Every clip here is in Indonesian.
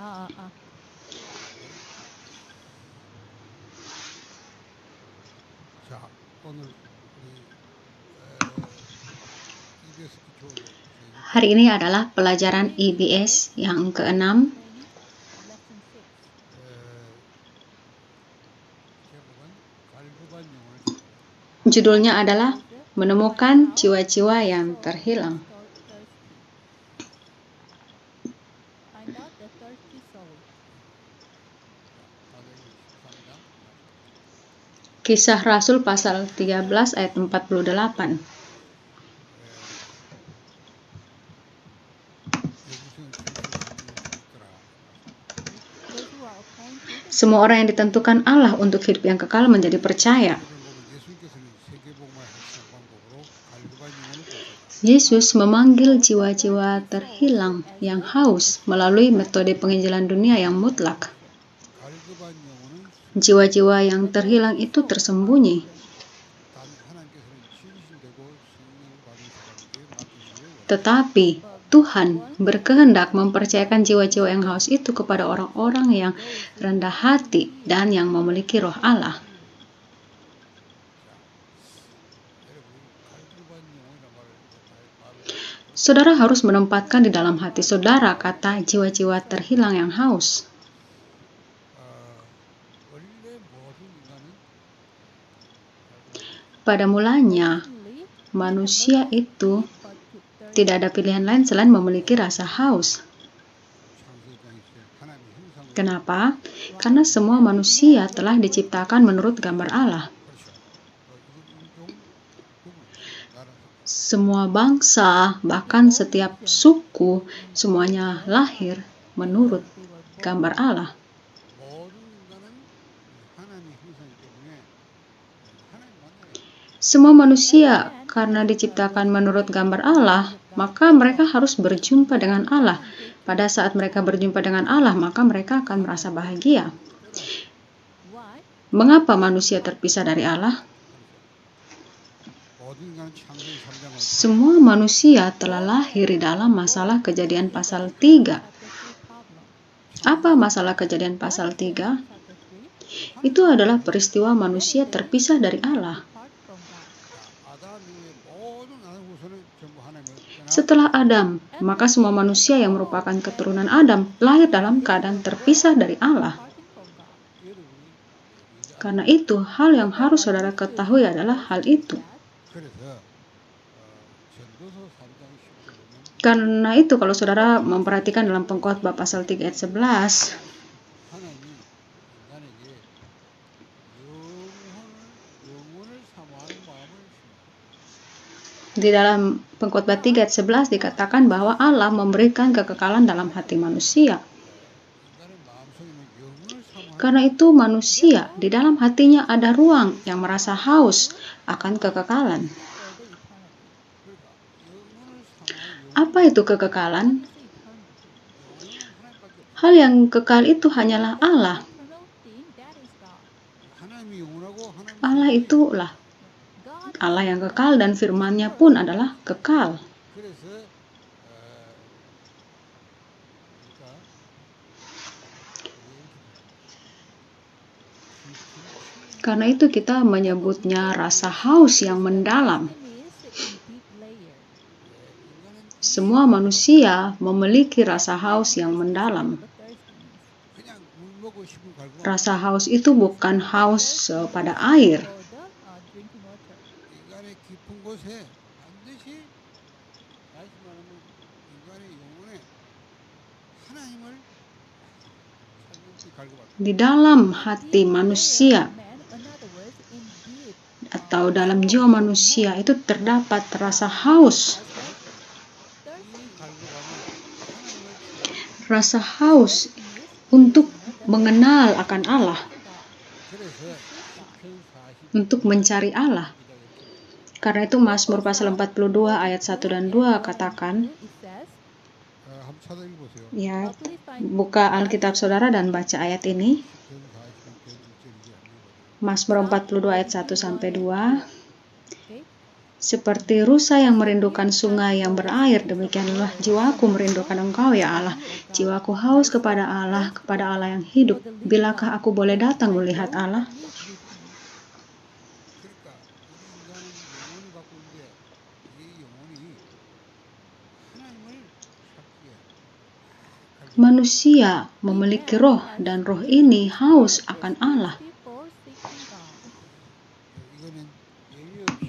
자, 오늘 우리 EBS 기초 Hari ini adalah pelajaran EBS yang ke-6. 제목은 갈급한 영혼을 찾아라. Judulnya adalah Menemukan Jiwa-Jiwa yang Terhilang. Kisah Rasul pasal 13 ayat 48. Semua orang yang ditentukan Allah untuk hidup yang kekal menjadi percaya. Yesus memanggil jiwa-jiwa terhilang yang haus melalui metode penginjilan dunia yang mutlak. Jiwa-jiwa yang terhilang itu tersembunyi. Tetapi Tuhan berkehendak mempercayakan jiwa-jiwa yang haus itu kepada orang-orang yang rendah hati dan yang memiliki roh Allah. Saudara harus menempatkan di dalam hati saudara kata jiwa-jiwa terhilang yang haus. Pada mulanya, manusia itu tidak ada pilihan lain selain memiliki rasa haus. Kenapa? Karena semua manusia telah diciptakan menurut gambar Allah. Semua bangsa, bahkan setiap suku, semuanya lahir menurut gambar Allah. Semua manusia karena diciptakan menurut gambar Allah, maka mereka harus berjumpa dengan Allah. Pada saat mereka berjumpa dengan Allah, maka mereka akan merasa bahagia. Mengapa manusia terpisah dari Allah? Semua manusia telah lahir di dalam masalah Kejadian pasal 3. Apa masalah Kejadian pasal 3? Itu adalah peristiwa manusia terpisah dari Allah. Setelah Adam, maka semua manusia yang merupakan keturunan Adam lahir dalam keadaan terpisah dari Allah. Karena itu, hal yang harus saudara ketahui adalah hal itu. Karena itu, kalau saudara memperhatikan dalam Pengkhotbah pasal 3 ayat 11, di dalam Pengkhotbah 3 ayat 11 dikatakan bahwa Allah memberikan kekekalan dalam hati manusia. Karena itu manusia di dalam hatinya ada ruang yang merasa haus akan kekekalan. Apa itu kekekalan? Hal yang kekal itu hanyalah Allah. Allah itulah Allah yang kekal dan firman-Nya pun adalah kekal. Karena itu kita menyebutnya rasa haus yang mendalam. Semua manusia memiliki rasa haus yang mendalam. Rasa haus itu bukan haus pada air. Di dalam hati manusia atau dalam jiwa manusia itu terdapat rasa haus. Rasa haus untuk mengenal akan Allah, untuk mencari Allah. Karena itu Mazmur pasal 42 ayat 1 dan 2 katakan, ya, buka Alkitab saudara dan baca ayat ini. Mazmur 42 ayat 1 sampai 2. Seperti rusa yang merindukan sungai yang berair, demikianlah jiwaku merindukan Engkau, ya Allah. Jiwaku haus kepada Allah yang hidup. Bilakah aku boleh datang melihat Allah? 그러니까 우리 인간은 영혼을 갖고 있는데 이 영혼이 하나님을 찾기에 Manusia memiliki roh, dan roh ini haus akan Allah. 이거는 예외 없이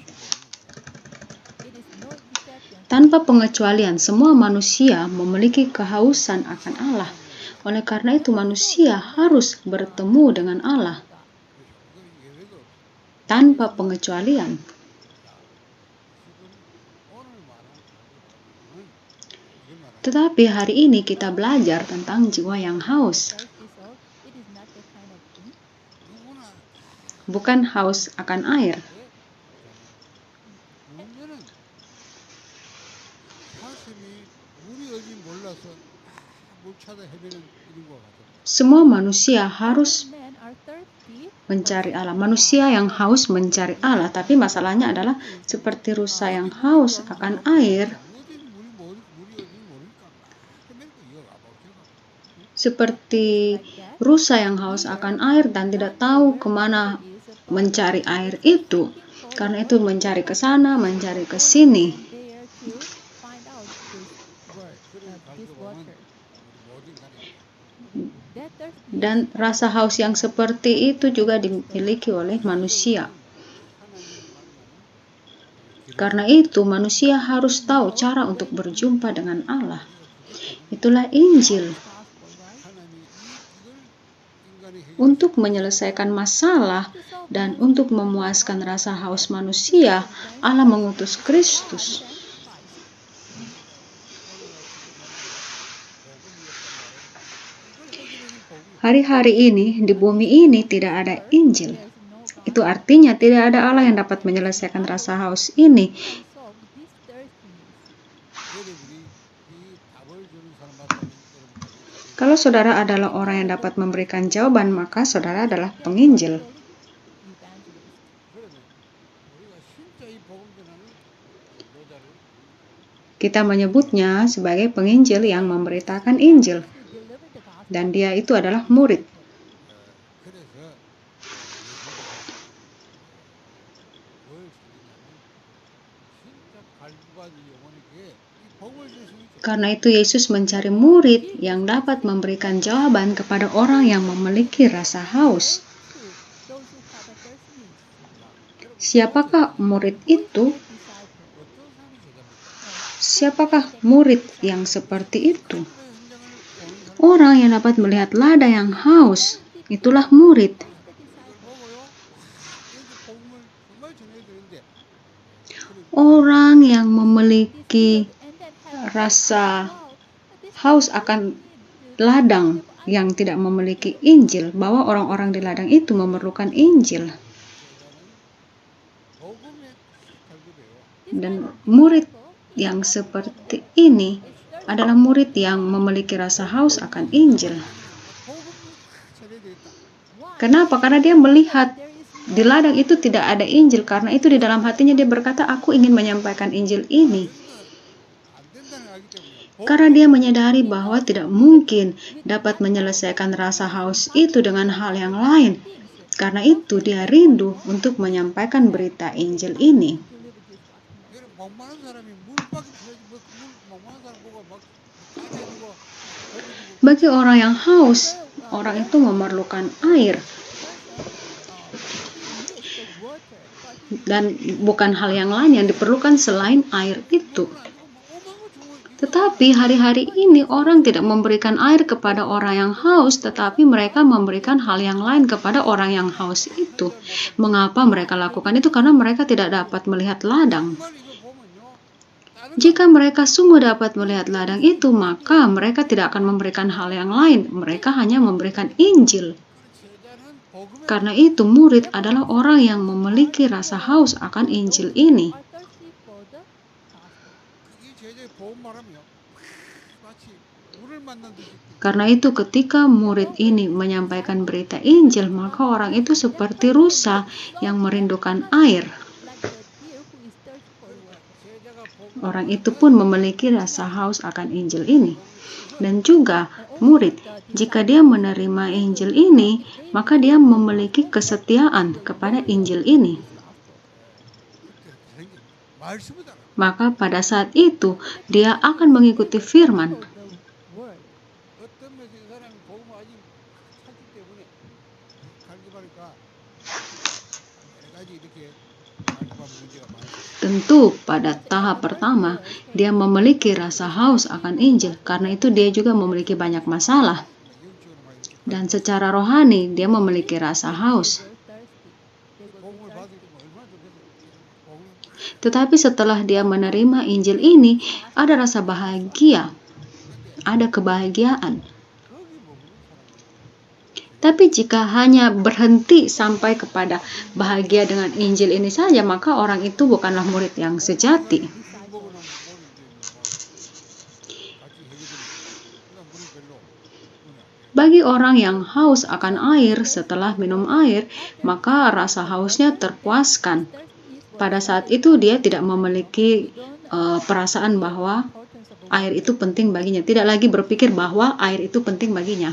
Tanpa pengecualian, semua manusia memiliki kehausan akan Allah. Oleh karena itu, manusia harus bertemu dengan Allah 이건 예외가 없어. tanpa pengecualian. 지금 오늘 말하는 가족은 이걸 말하는 Tetapi hari ini kita belajar tentang jiwa yang haus, 누구나 bukan haus akan air. 문제는 사슴이 물이 어딘지 몰라서 물 찾아 헤매는 일인 것 같아. Semua manusia harus mencari Allah. Manusia yang haus mencari Allah, tapi masalahnya adalah seperti rusa yang haus akan air, 물이 어딘지 모르니까 헤매는 거 이거 아빠 seperti rusa yang haus akan air dan tidak tahu kemana mencari air itu. Karena itu mencari ke sana, mencari ke sini. Dan rasa haus yang seperti itu juga dimiliki oleh manusia. Karena itu manusia harus tahu cara untuk berjumpa dengan Allah. Itulah Injil. Untuk menyelesaikan masalah dan untuk memuaskan rasa haus manusia, Allah mengutus Kristus. Hari-hari ini di bumi ini tidak ada Injil. Itu artinya tidak ada Allah yang dapat menyelesaikan rasa haus ini. Kalau saudara adalah orang yang dapat memberikan jawaban, maka saudara adalah penginjil. Kita menyebutnya sebagai penginjil yang memberitakan Injil. Dan dia itu adalah murid. Karena itu Yesus mencari murid yang dapat memberikan jawaban kepada orang yang memiliki rasa haus. Siapakah murid itu? Siapakah murid yang seperti itu? Orang yang dapat melihat ladang yang haus, itulah murid. Orang yang memiliki rasa haus akan ladang yang tidak memiliki Injil, bahwa orang-orang di ladang itu memerlukan Injil. Dan murid yang seperti ini adalah murid yang memiliki rasa haus akan Injil. Kenapa? Karena dia melihat di ladang itu tidak ada Injil. Karena itu di dalam hatinya dia berkata, aku ingin menyampaikan Injil ini. Karena dia menyadari bahwa tidak mungkin dapat menyelesaikan rasa haus itu dengan hal yang lain. Karena itu dia rindu untuk menyampaikan berita Injil ini. Bagi orang yang haus, orang itu memerlukan air. Dan bukan hal yang lain yang diperlukan selain air itu. Tetapi hari-hari ini orang tidak memberikan air kepada orang yang haus, tetapi mereka memberikan hal yang lain kepada orang yang haus itu. Mengapa mereka lakukan itu? Karena mereka tidak dapat melihat ladang. Jika mereka sungguh dapat melihat ladang itu, maka mereka tidak akan memberikan hal yang lain. Mereka hanya memberikan Injil. Karena itu murid adalah orang yang memiliki rasa haus akan Injil ini. Karena itu ketika murid ini menyampaikan berita Injil, maka orang itu seperti rusa yang merindukan air. Orang itu pun memiliki rasa haus akan Injil ini. Dan juga murid, jika dia menerima Injil ini, maka dia memiliki kesetiaan kepada Injil ini. 그때 그렇게 생긴 말씀을 따라. Maka pada saat itu, dia akan mengikuti firman. 어떤 면에서 이 사람이 복음을 아직 찾기 때문에 갈급하니까 여러 가지 이렇게 갈급한 문제가 많을 수 있어요. Tentu pada tahap pertama, dia memiliki rasa haus akan Injil. Karena itu dia juga memiliki banyak masalah. 영적으로 막 이렇게 Dan secara rohani, dia memiliki rasa haus. 복음을 받을 때면 얼마나 좋겠어요. 복음 Tetapi setelah dia menerima Injil ini, ada rasa bahagia, ada kebahagiaan. 거기 머무는 사람이 Tapi jika hanya berhenti sampai kepada bahagia dengan Injil ini saja, maka orang itu bukanlah murid yang sejati. 술 먹고 나면 오늘 이제 뭐 같이 해게 되면 그다음 물이 별로 눈에 안 돼요. Bagi orang yang haus akan air setelah minum air, maka rasa hausnya terpuaskan. Pada saat itu dia tidak memiliki perasaan bahwa air itu penting baginya. Tidak lagi berpikir bahwa air itu penting baginya.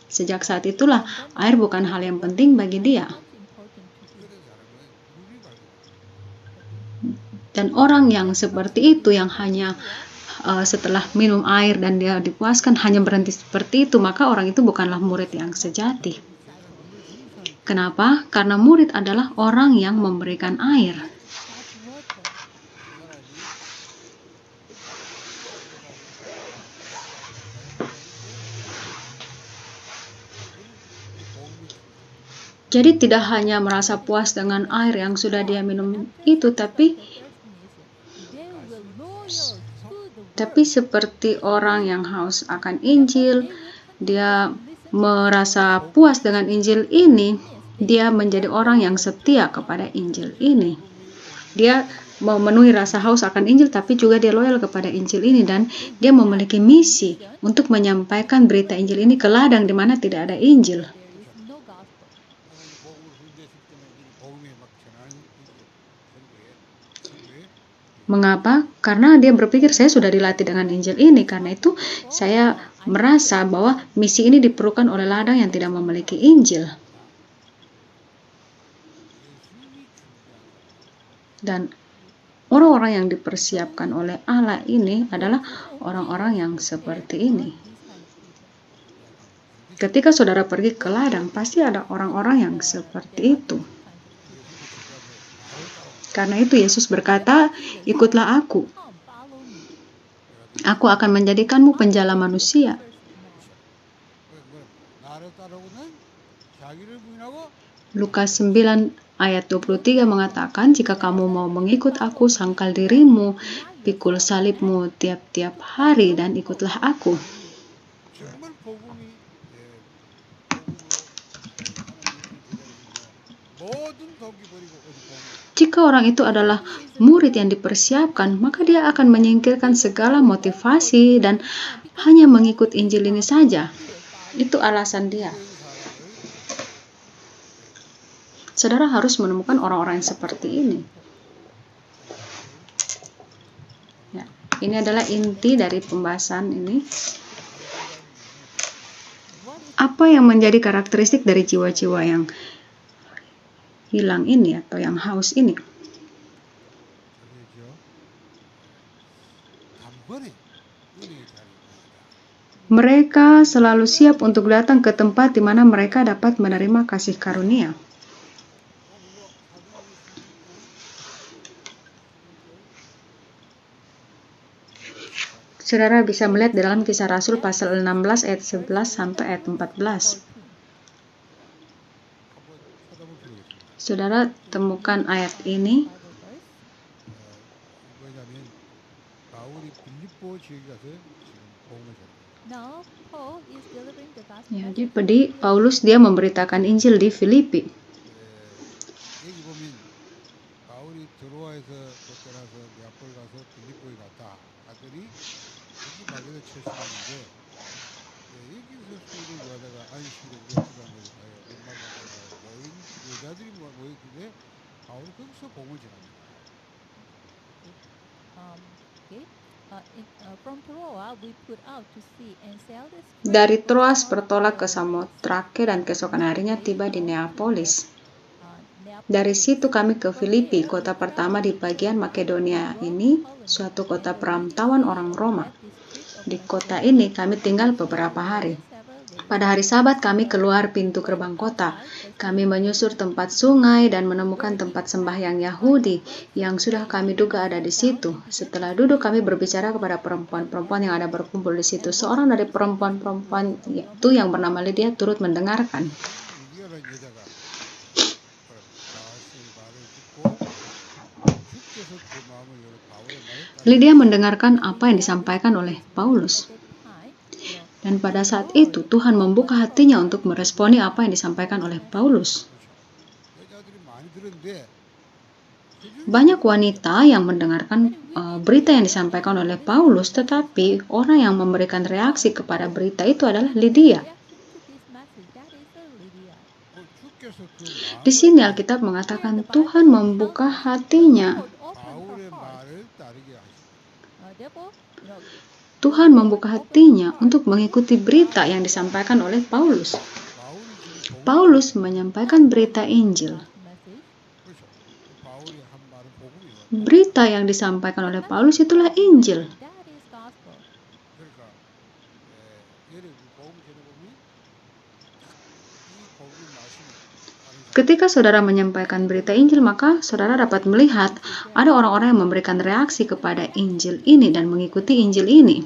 Sejak saat itulah air bukan hal yang penting bagi dia. 그런 사람은 물이 갈고 Dan orang yang seperti itu yang hanya setelah minum air dan dia dipuaskan hanya berhenti seperti itu, maka orang itu bukanlah murid yang sejati. 제가 물 주는 사람이 Kenapa? Karena murid adalah orang yang memberikan air. 그 사람이 Jadi tidak hanya merasa puas dengan air yang sudah dia minum itu, tapi seperti orang yang haus akan Injil, dia merasa puas dengan Injil ini, dia menjadi orang yang setia kepada Injil ini. Dia memenuhi rasa haus akan Injil, tapi juga dia loyal kepada Injil ini, dan dia memiliki misi untuk menyampaikan berita Injil ini ke ladang di mana tidak ada Injil. 복음을 훈대했을 때는 이 복음에 막 전하는 선교에 Mengapa? Karena dia berpikir saya sudah dilatih dengan Injil ini. Karena itu saya merasa bahwa misi ini diperlukan oleh ladang yang tidak memiliki Injil. Dan orang-orang yang dipersiapkan oleh Allah ini adalah orang-orang yang seperti ini. Ketika saudara pergi ke ladang, pasti ada orang-orang yang seperti itu. Karena itu Yesus berkata, ikutlah aku. Aku akan menjadikanmu penjala manusia. 나를 따르고는 자기를 부인하고 Lukas 9 ayat 23 mengatakan, jika kamu mau mengikut aku, sangkal dirimu, pikul salibmu tiap-tiap hari dan ikutlah aku. 정말 복음이 복음으로 하나님 제자를 모든 동기 버리고 오직 복음 Jika orang itu adalah murid yang dipersiapkan, maka dia akan menyingkirkan segala motivasi dan hanya mengikut Injil ini saja. Itu alasan dia. Saudara harus menemukan orang-orang yang seperti ini. Ya, ini adalah inti dari pembahasan ini. Apa yang menjadi karakteristik dari jiwa-jiwa yang hilang ini atau yang haus ini? 그러죠. 단번에 은혜의 자리에 Mereka selalu siap untuk datang ke tempat di mana mereka dapat menerima kasih karunia. Saudara bisa melihat dalam Kisah Rasul pasal 16 ayat 11 sampai ayat 14. 한번 찾아볼 필요가 있습니다. Saudara temukan ayat ini. 왜냐하면 바울이 빌립보 지역에 가서 지금 복음을 전합니다. Ya, jadi Paulus dia memberitakan Injil di Filipi. 여기 보면 바울이 드로아에서 쫓겨나서 네아폴 가서 빌립보에 갔다 하더니 여기 마게도 처신했는데 여기서 수요를 구하다가 안식일에 우리가 가요. 연말 갔다가 모인 여자들이 모였는데 바울이 거기서 복음을 전합니다. Dari Troas bertolak ke Samotrake dan keesokan harinya tiba di Neapolis. Dari situ kami ke Filipi, kota pertama di bagian Makedonia ini, suatu kota perantauan orang Roma. Di kota ini kami tinggal beberapa hari. Pada hari Sabat kami keluar pintu gerbang kota. Kami menyusur tempat sungai dan menemukan tempat sembahyang Yahudi yang sudah kami duga ada di situ. Setelah duduk kami berbicara kepada perempuan-perempuan yang ada berkumpul di situ. Seorang dari perempuan-perempuan itu yang bernama Lydia turut mendengarkan. 리디아라는 여자가 말을 듣고 주께서 그 마음을 열어 바울의 말을 따르게 Lydia mendengarkan apa yang disampaikan oleh Paulus. Dan pada saat itu Tuhan membuka hatinya untuk meresponi apa yang disampaikan oleh Paulus. 여자들이 많이 들었는데 Banyak wanita yang mendengarkan berita yang disampaikan oleh Paulus, tetapi orang yang memberikan reaksi kepada berita itu adalah Lydia. 주께서 그 Di sini Alkitab mengatakan Tuhan membuka hatinya. 바울의 말을 따르게 하시고 Tuhan membuka hatinya untuk mengikuti berita yang disampaikan oleh Paulus. 바울이 지금 Paulus menyampaikan berita Injil. 그렇죠. 바울이 한 말은 복음이고 Berita yang disampaikan oleh Paulus itulah Injil. 그러니까 예를 복음 전해보면 이 복음의 말씀을 다른 사람 Ketika saudara menyampaikan berita Injil, maka saudara dapat melihat ada orang-orang yang memberikan reaksi kepada Injil ini dan mengikuti Injil ini.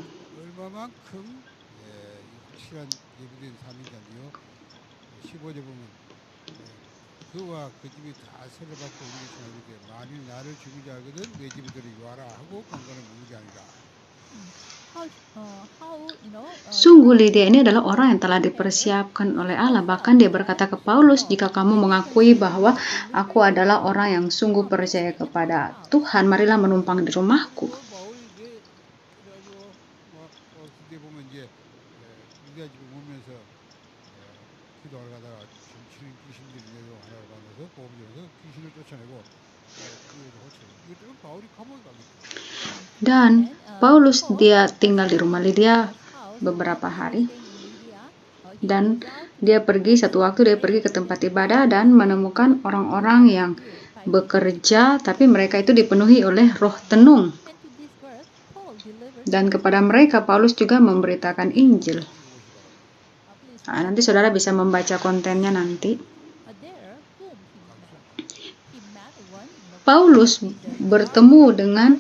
얼마만큼 이 확실한 예비된 삶인지요. 15절 보면 그와 그 집이 다 세례받고 우리 것처럼 이렇게 만일 나를 죽이지 알거든 내 집들이 요하라 하고 강간을 묻지 아니라. Sungguh Lydia ini adalah orang yang telah dipersiapkan oleh Allah. Bahkan dia berkata ke Paulus, jika kamu mengakui bahwa aku adalah orang yang sungguh percaya kepada Tuhan, marilah menumpang di rumahku. 바울이 이제 그래가지고 그때 보면 이제 유다 집에 오면서 기도하러 가다가 정치는 귀신들이 내려와라고 하면서 보험전에서 귀신을 쫓아내고 그걸 호치고 이때는 바울이 감옥에 가겠죠. Dan Paulus dia tinggal di rumah Lydia beberapa hari. Dan dia pergi ke tempat ibadah dan menemukan orang-orang yang bekerja, tapi mereka itu dipenuhi oleh roh tenung. Dan kepada mereka Paulus juga memberitakan Injil. Nanti saudara bisa membaca kontennya nanti. Paulus bertemu dengan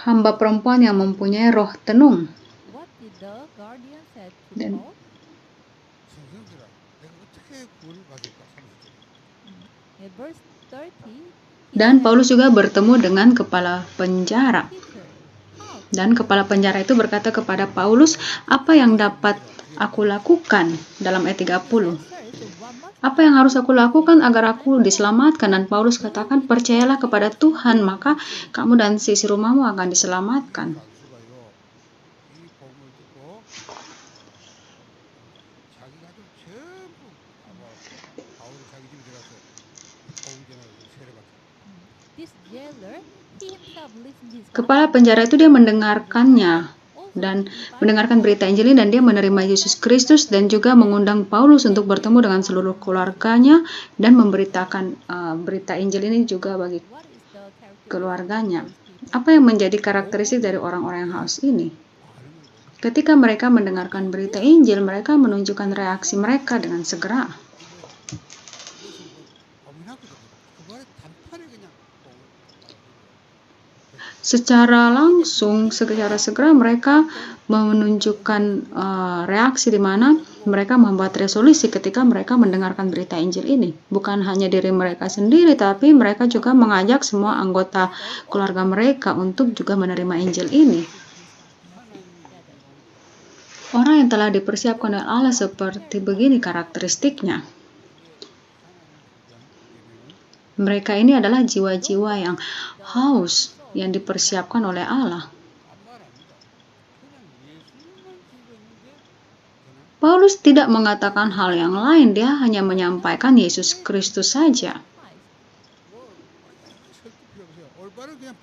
hamba perempuan yang mempunyai roh tenung. Dan 성경들아 내가 어떻게 구원을 받을까 30절. Dan Paulus juga bertemu dengan kepala penjara. Dan kepala penjara itu berkata kepada Paulus, apa yang dapat aku lakukan dalam ayat 30. Apa yang harus aku lakukan agar aku diselamatkan? Dan Paulus katakan, percayalah kepada Tuhan, maka kamu dan sisi rumahmu akan diselamatkan. 간수가요 이 복음을 듣고 자기 가족 전부 바울이 자기 집에 들어가서 복음 전하고 세례받고 Kepala penjara itu dia mendengarkannya dan mendengarkan berita Injil ini, dan dia menerima Yesus Kristus dan juga mengundang Paulus untuk bertemu dengan seluruh keluarganya dan memberitakan berita Injil ini juga bagi keluarganya. Apa yang menjadi karakteristik dari orang-orang yang haus ini? Ketika mereka mendengarkan berita Injil, mereka menunjukkan reaksi mereka dengan segera. Secara segera mereka menunjukkan reaksi di mana mereka membuat resolusi ketika mereka mendengarkan berita Injil ini. Bukan hanya diri mereka sendiri, tapi mereka juga mengajak semua anggota keluarga mereka untuk juga menerima Injil ini. Orang yang telah dipersiapkan oleh Allah seperti begini karakteristiknya. Mereka ini adalah jiwa-jiwa yang haus, yang dipersiapkan oleh Allah. Paulus tidak mengatakan hal yang lain, dia hanya menyampaikan Yesus Kristus saja.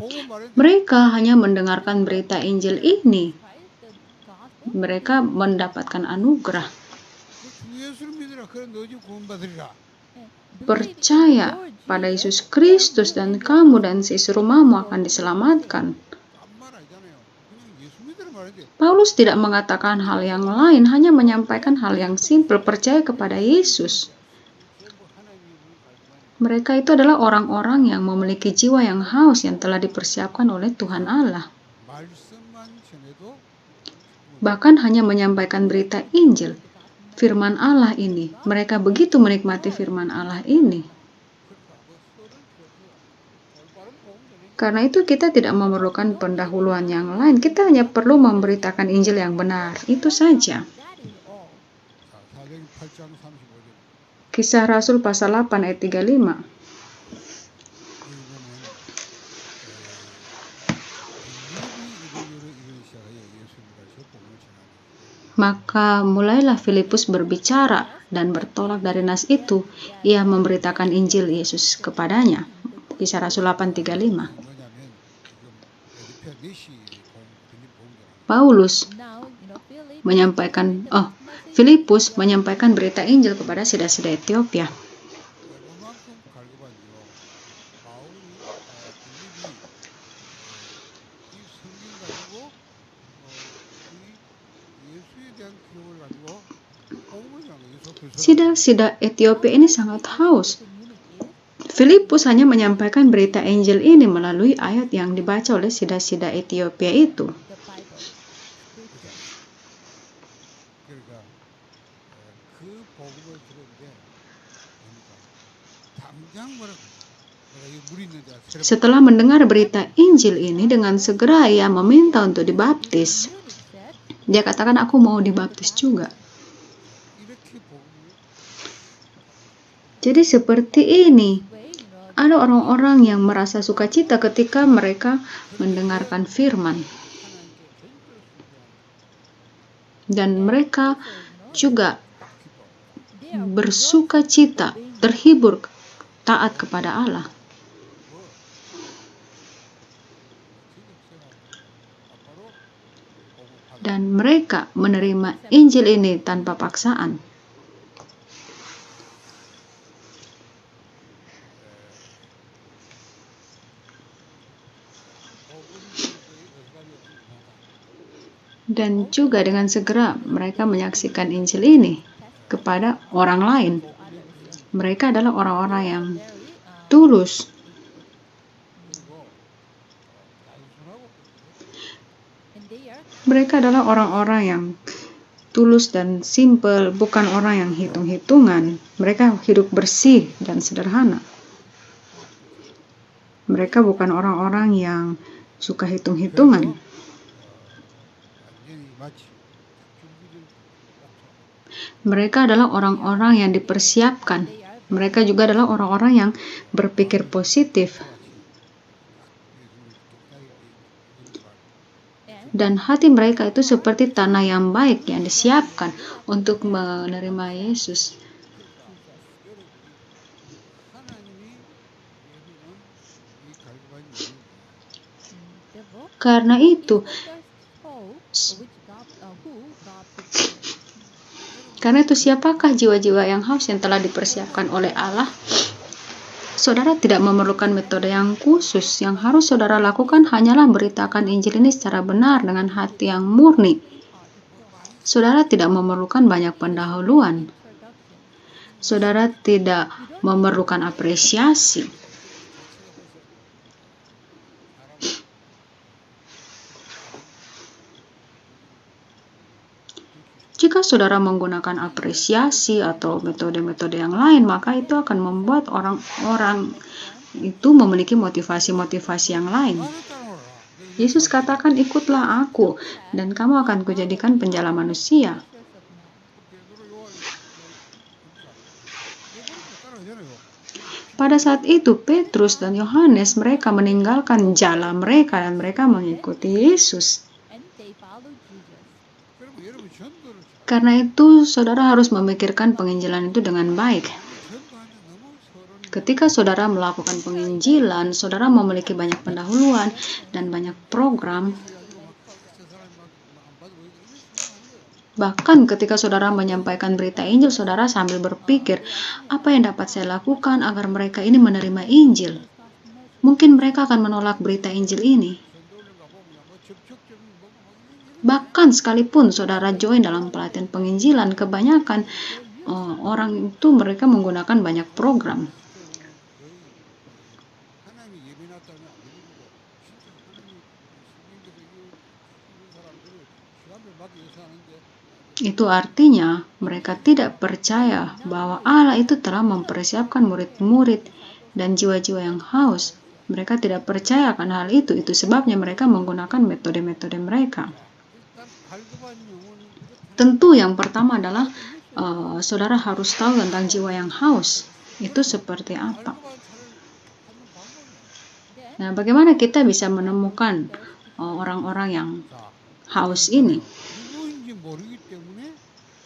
복음 말인데 Mereka hanya mendengarkan berita Injil ini. Mereka mendapatkan anugerah. 그 주 예수를 믿으라 그래 너희 구원받으리라. Percaya pada Yesus Kristus dan kamu dan seisi rumahmu akan diselamatkan. 딴 말 아니잖아요. 그냥 예수 믿으라 말인데 Paulus tidak mengatakan hal yang lain, hanya menyampaikan hal yang simpel, percaya kepada Yesus. 전부 하나님이 가지고 Mereka itu adalah orang-orang yang memiliki jiwa yang haus yang telah dipersiapkan oleh Tuhan Allah. 말씀만 전해도 Bahkan hanya menyampaikan berita Injil, firman Allah ini. Mereka begitu menikmati firman Allah ini. 그러니까 뭐 서를 펴서 올바른 복음 전해 Karena itu kita tidak memerlukan pendahuluan yang lain. Kita hanya perlu memberitakan Injil yang benar. Itu saja. 자, 사도행 8장 35절. Kisah Rasul pasal 8 ayat 35. 여기 보면 빌립이 이글루를 이르기 시작하여 예수를 가르쳐 복음을 전하니 Maka mulailah Filipus berbicara dan bertolak dari nas itu. Ia memberitakan Injil Yesus kepadanya. Kisah Rasul 8:35. 뭐냐면 지금 에디페아 네시 빌립 복음 전하는 Paulus menyampaikan, Filipus menyampaikan berita Injil kepada sida-sida Ethiopia. 얼마만큼 갈급한지요. 바울이 빌립이 이 성경 가지고 이 예수에 대한 기록을 가지고 복음을 전하는 예수 그리스도를 Sida-sida Ethiopia ini sangat haus. Filipus hanya menyampaikan berita Injil ini melalui ayat yang dibaca oleh sida-sida Ethiopia itu. 그러니까 그 복음을 들었는데 뭡니까? 당장 뭐라 이 물 있는 데가 새로 Setelah mendengar berita Injil ini, dengan segera ia meminta untuk dibaptis. Dia katakan, aku mau dibaptis juga. 이렇게 복음을 Jadi seperti ini, ada orang-orang yang merasa sukacita ketika mereka mendengarkan firman. 하나님께 전적으로 순종하는 Dan mereka juga 기뻐. bersukacita, terhibur, taat kepada Allah. 뭐 바로 복음을 받아. Dan mereka menerima Injil ini tanpa paksaan. Dan juga dengan segera mereka menyaksikan Injil ini kepada orang lain. Mereka adalah orang-orang yang tulus. 그리고 단순하고 Mereka adalah orang-orang yang tulus dan simpel, bukan orang yang hitung-hitungan. Mereka hidup bersih dan sederhana. Mereka bukan orang-orang yang suka hitung-hitungan. 완전히 마치 준비된 목사. Mereka adalah orang-orang yang dipersiapkan. Mereka juga adalah orang-orang yang berpikir positif. Dan hati mereka itu seperti tanah yang baik yang disiapkan untuk menerima Yesus. 하나님이 예수는 이 갈급한 이유는 Karena itu, siapakah jiwa-jiwa yang haus yang telah dipersiapkan oleh Allah? Saudara tidak memerlukan metode yang khusus. Yang harus saudara lakukan hanyalah beritakan Injil ini secara benar dengan hati yang murni. Saudara tidak memerlukan banyak pendahuluan. Saudara tidak memerlukan apresiasi. Jika saudara menggunakan apresiasi atau metode-metode yang lain, maka itu akan membuat orang-orang itu memiliki motivasi-motivasi yang lain. 나를 따라오라. Yesus katakan, ikutlah aku, dan kamu akan kujadikan penjala manusia. 베드로 요한 따라오잖아요. Pada saat itu, Petrus dan Yohanes, mereka meninggalkan jala mereka dan mereka mengikuti Yesus. 그러면 여러분 전도를 Karena itu, saudara harus memikirkan penginjilan itu dengan baik. 전도하면 너무 서론이 Ketika saudara melakukan penginjilan, saudara memiliki banyak pendahuluan dan banyak program. 해가지고 막저 사람이 막안 받고 이런 식으로 하는 거예요. Bahkan ketika saudara menyampaikan berita Injil, saudara sambil berpikir, apa yang dapat saya lakukan agar mereka ini menerima Injil? Mungkin mereka akan menolak berita Injil ini. 전도를 가보면 뭐 접촉점이 뭐고 막 이런 Bahkan sekalipun saudara join dalam pelatihan penginjilan, kebanyakan orang itu mereka menggunakan banyak program. 시스템은 거의 하나님이 예배놨다면 안 믿는 거고 진짜 하나님이 성경에서 이런 사람들을 시간을 맡겨서 하는데 Itu artinya mereka tidak percaya bahwa Allah itu telah mempersiapkan murid-murid dan jiwa-jiwa yang haus. Mereka tidak percaya akan hal itu. Itu sebabnya mereka menggunakan metode-metode mereka. 일단 갈급한 영혼이 이렇다는 Tentu yang pertama adalah saudara harus tahu tentang jiwa yang haus. Itu seperti apa? 갈급한 차를 찾는 방법이야. Nah, bagaimana kita bisa menemukan orang-orang yang 자, haus ini? 누구인지 모르기 때문에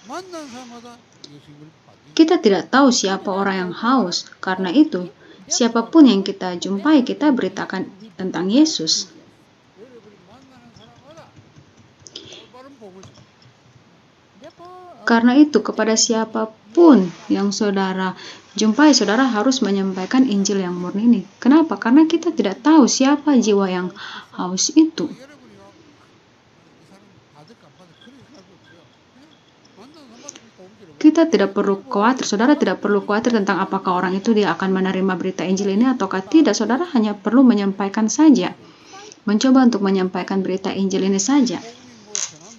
만난 사람마다 예수님을 받는 Kita tidak tahu siapa orang yang haus. Karena itu, siapapun yang kita jumpai, kita beritakan tentang Yesus. 여러분이 만나는 사람마다 올바른 복을 줘. Karena itu, kepada siapapun yang saudara jumpai, saudara harus menyampaikan Injil yang murni ini. Kenapa? Karena kita tidak tahu siapa jiwa yang haus itu. 여러분이 이 사람 받을까 안 받을까 그런 생각도 없어요. 그냥 만나는 사람마다 그 복을 주는 거예요. Kita tidak perlu khawatir, saudara tidak perlu khawatir tentang apakah orang itu dia akan menerima berita Injil ini ataukah tidak. Saudara hanya perlu menyampaikan saja. Mencoba untuk menyampaikan berita Injil ini saja. 복음이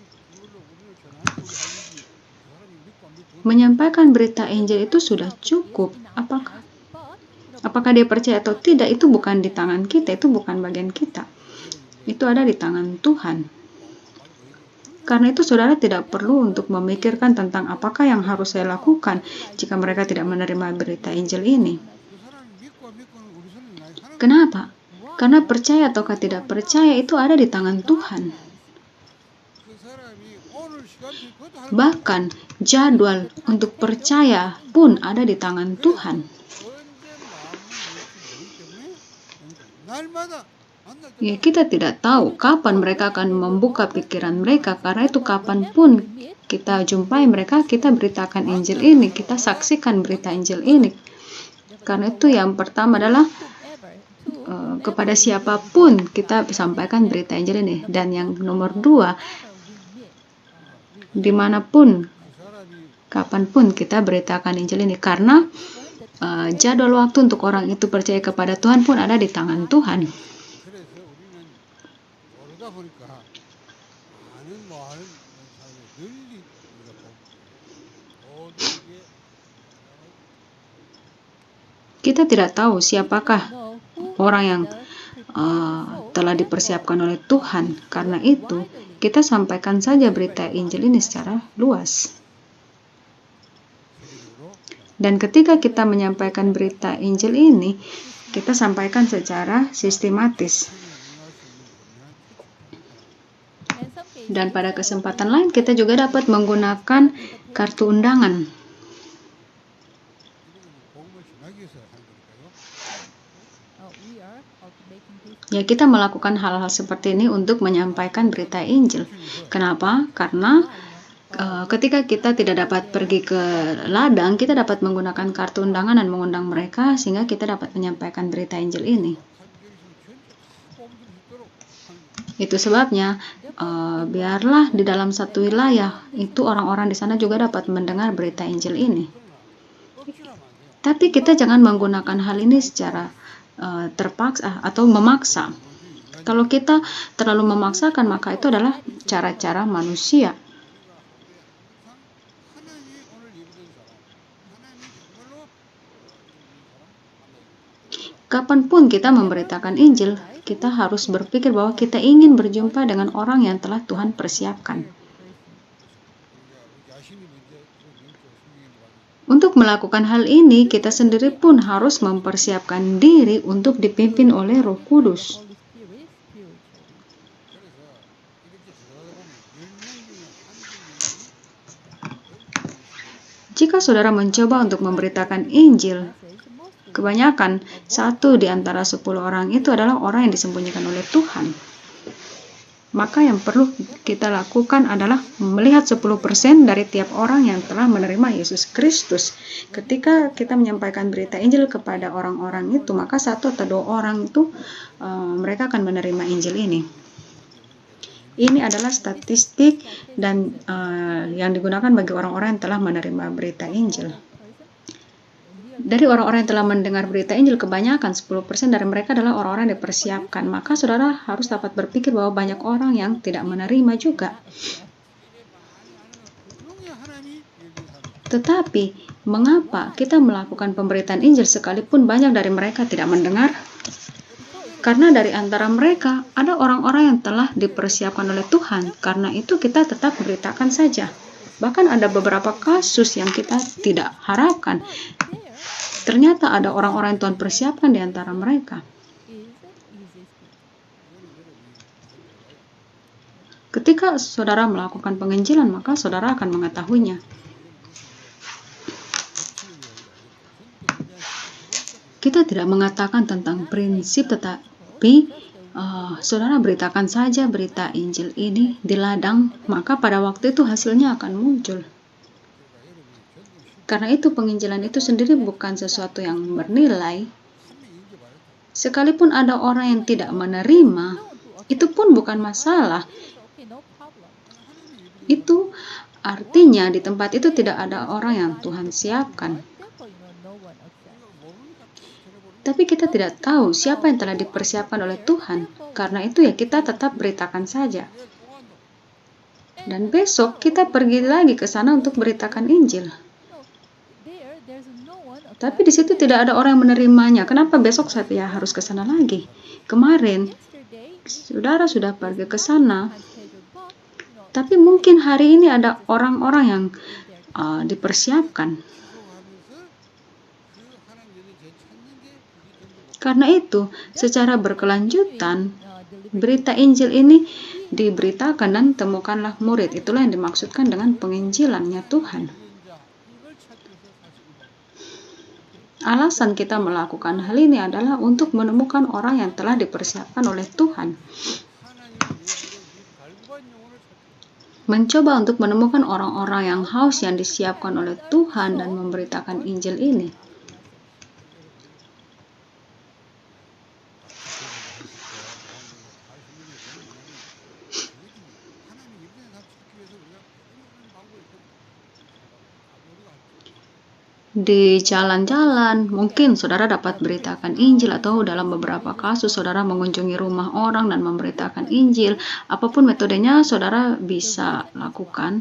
뭐 전하는 그걸로 우리를 전하는 우리 하는지 그 사람이 믿고 안 믿고 Menyampaikan berita Injil itu sudah cukup. Apakah dia percaya atau tidak, itu bukan di tangan kita, itu bukan bagian kita. Itu ada di tangan Tuhan. Karena itu saudara tidak perlu untuk memikirkan tentang apakah yang harus saya lakukan jika mereka tidak menerima berita Injil ini. 그 사람이 믿고 안 믿고는 우리 손에 나이 하는 Kenapa? Karena percaya ataukah tidak percaya itu ada di tangan Tuhan. 그 사람이 오늘 시간표 그것도 하는 Bahkan jadwal untuk percaya pun ada di tangan Tuhan. 언제 마음을 열지 모르기 때문에 날마다 만날 때 Ya, kita tidak tahu kapan mereka akan membuka pikiran mereka. Karena itu kapanpun kita jumpai mereka, kita beritakan Injil ini, kita saksikan berita Injil ini. Karena itu yang pertama adalah kepada siapapun kita sampaikan berita Injil ini. Dan yang nomor dua, dimanapun, 그 사람이 kapanpun kita beritakan Injil ini. Karena jadwal waktu untuk orang itu percaya kepada Tuhan pun ada di tangan Tuhan. 그래서 우리는 모르다 보니까 아는 뭐 하는 사람이 널리 우리가 보고 모든 게 Kita tidak tahu siapakah orang yang telah dipersiapkan oleh Tuhan. Karena itu, kita sampaikan saja berita Injil ini secara luas. 세계적으로 Dan ketika kita menyampaikan berita Injil ini, kita sampaikan secara sistematis. Dan pada kesempatan lain, kita juga dapat menggunakan kartu undangan. 복음을 전하기 위해서 하는 거니까요. Ya, kita melakukan hal-hal seperti ini untuk menyampaikan berita Injil. Kenapa? Karena ketika kita tidak dapat pergi ke ladang, kita dapat menggunakan kartu undangan dan mengundang mereka sehingga kita dapat menyampaikan berita Injil ini. Itu sebabnya biarlah di dalam satu wilayah itu orang-orang di sana juga dapat mendengar berita Injil ini. Tapi kita jangan menggunakan hal ini secara terpaksa atau memaksa. Kalau kita terlalu memaksakan, maka itu adalah cara-cara manusia. 하나님이 오늘 예배된 사람, 하나님이 정말로 Kapanpun kita memberitakan Injil, kita harus berpikir bahwa kita ingin berjumpa dengan orang yang telah Tuhan persiapkan. 우리가 자신이 먼저 영적 성령을 받는 Untuk melakukan hal ini, kita sendiri pun harus mempersiapkan diri untuk dipimpin oleh Roh Kudus. 그래서 이렇게 들어가다 보면 10명 중에 한 명이 Jika saudara mencoba untuk memberitakan Injil, kebanyakan 1 di antara 10 orang itu adalah orang yang disembunyikan oleh Tuhan. Maka yang perlu kita lakukan adalah melihat 10% dari tiap orang yang telah menerima Yesus Kristus. Ketika kita menyampaikan berita Injil kepada orang-orang itu, maka 1 atau 2 orang itu mereka akan menerima Injil ini. Ini adalah statistik dan yang digunakan bagi orang-orang yang telah menerima berita Injil. Dari orang-orang yang telah mendengar berita Injil, kebanyakan 10% dari mereka adalah orang-orang yang dipersiapkan. Maka saudara harus dapat berpikir bahwa banyak orang yang tidak menerima juga. Tetapi, mengapa kita melakukan pemberitaan Injil sekalipun banyak dari mereka tidak mendengar? Karena dari antara mereka ada orang-orang yang telah dipersiapkan oleh Tuhan. Karena itu kita tetap beritakan saja. Bahkan ada beberapa kasus yang kita tidak harapkan. Ternyata ada orang-orang yang Tuhan persiapkan di antara mereka. Ketika saudara melakukan penginjilan, maka saudara akan mengetahuinya. Kita tidak mengatakan tentang prinsip, tetapi saudara beritakan saja berita Injil ini di ladang, maka pada waktu itu hasilnya akan muncul. Karena itu penginjilan itu sendiri bukan sesuatu yang bernilai. Sekalipun ada orang yang tidak menerima, itu pun bukan masalah. Itu artinya di tempat itu tidak ada orang yang Tuhan siapkan. Tapi kita tidak tahu siapa yang telah dipersiapkan oleh Tuhan. Karena itu ya kita tetap beritakan saja. Dan besok kita pergi lagi ke sana untuk beritakan Injil. Tapi di situ tidak ada orang yang menerimanya. Kenapa besok saya harus ke sana lagi? Kemarin saudara sudah pergi ke sana. Tapi mungkin hari ini ada orang-orang yang dipersiapkan. Karena itu, secara berkelanjutan, berita Injil ini diberitakan dan temukanlah murid. Itulah yang dimaksudkan dengan penginjilannya Tuhan. Alasan kita melakukan hal ini adalah untuk menemukan orang yang telah dipersiapkan oleh Tuhan. Mencoba untuk menemukan orang-orang yang haus yang disiapkan oleh Tuhan dan memberitakan Injil ini. Di jalan-jalan, mungkin saudara dapat beritakan Injil, atau dalam beberapa kasus saudara mengunjungi rumah orang dan memberitakan Injil. Apapun metodenya saudara bisa lakukan,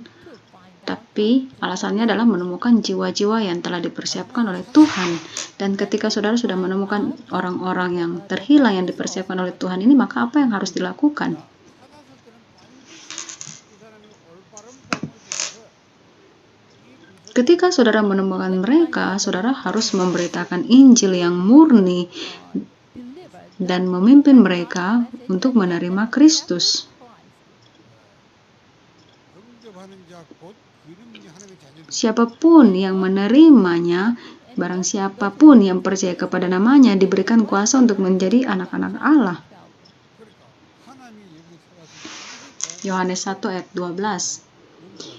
tapi alasannya adalah menemukan jiwa-jiwa yang telah dipersiapkan oleh Tuhan. Dan ketika saudara sudah menemukan orang-orang yang terhilang yang dipersiapkan oleh Tuhan ini, maka apa yang harus dilakukan? Ketika saudara menemukan mereka, saudara harus memberitakan Injil yang murni dan memimpin mereka untuk menerima Kristus. Siapapun yang menerimanya, barang siapapun yang percaya kepada namanya, diberikan kuasa untuk menjadi anak-anak Allah. Yohanes 1 ayat 12.